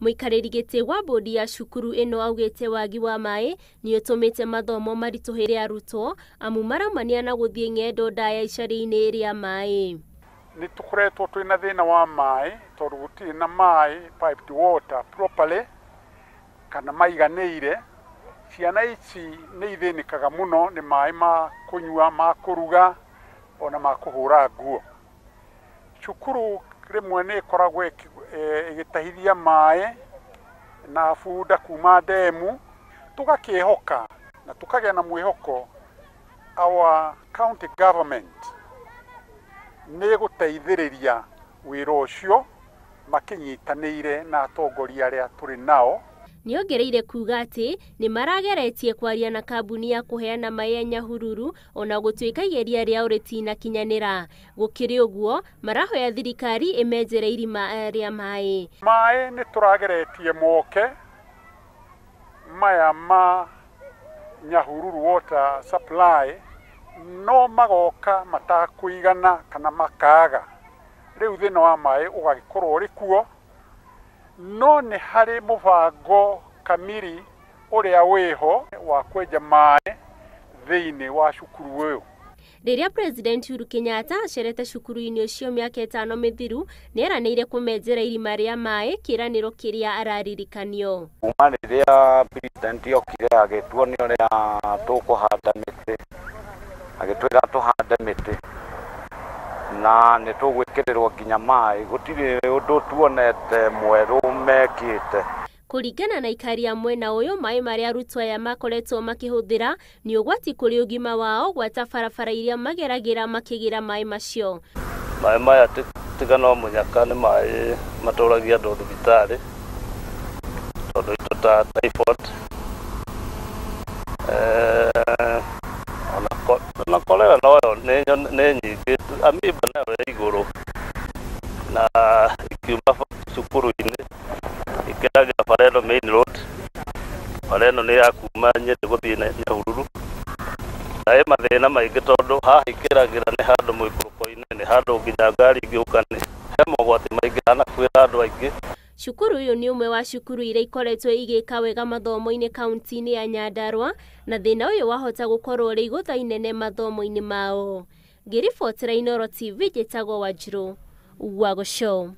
Muikariri giti wa bodi ya cukuru ino augite wagi wa maai ni utumite mathomo marituhire arutwo amu maramania na guthie ng'endo ndaya icari-ini ria maai. Ni tukoretwo twina thina wa maai tondu gutiri na maai piped water properly kana maiganeire. Ciana ici ni ithinikaga muno ni maai ma kunyua, ma kuruga ona ma kuhura nguo. Cukuru rimwe ni ikoragwo igitahithia maai na bunda kuuma ndemu, tugakihoka na tukagea na mwihoko our county government ni guteithiriria wira ucio makinyitanire na atongoria aria turi nao. Niongereire kuga ati ni marageretie kwaria na kambuni ya kuheana maai ya Nyahururu ona gutuika igeria riao ritinakinyanira. Gukiri uguo marahoya thirikari imenjere irima ria maai. Maai ni turageretie moke maya ma Nyahururu water supply no magoka matakuigana kana makaga. Riu thina wa maai ugagikorwo uri kuo no ni hari mubango kamiri uria wiho wa kwenja maai thini wa cukuru uyu. Riria President Uhuru Kenyatta acerete cukuru-ini ucio miaka 5 mithiru ni eranire kumenjera irima ria maai kiraniro kiria araririkanio. Kuuma riria President okire agituonia uria tukuhanda miti agitwira tuhande miti na ni tugwikirirwo nginya maai gutiri undu tuonete mweru mekite. Kuringana na ikari ya mwena uyu maai maria arutwo aya makoretwo makihuthira ni ugwati kuri ugima wao gwata barabara iria mageragira makigira maai macio. Maai maya tigano munyaka ni maai maturagia andu thibitari tondu ituta typhoid na kolera noyo ni nyingi amiba nayo ya iguru na ikiuma cukuru-ini ikiragira bareno main road bareno ni ya kuuma Nyeri guthii Nyahururu na mathina maingi tondu haha ikiragira ni handu muikuruko-ini ni handu nginya ngari ingiuka ni he mogwati maingi hana kwira andu aingi. Cukuru uyu ni umwe wa cukuru iria ikoretwo igika wega mathomo-ini kaunti-ini ya Nyandarua na thina uyu wahota gukorwo ri igutha inene mathomo-ini mao. Ngiribotera Inooro TV, njitagwo Wanjiru wa Show.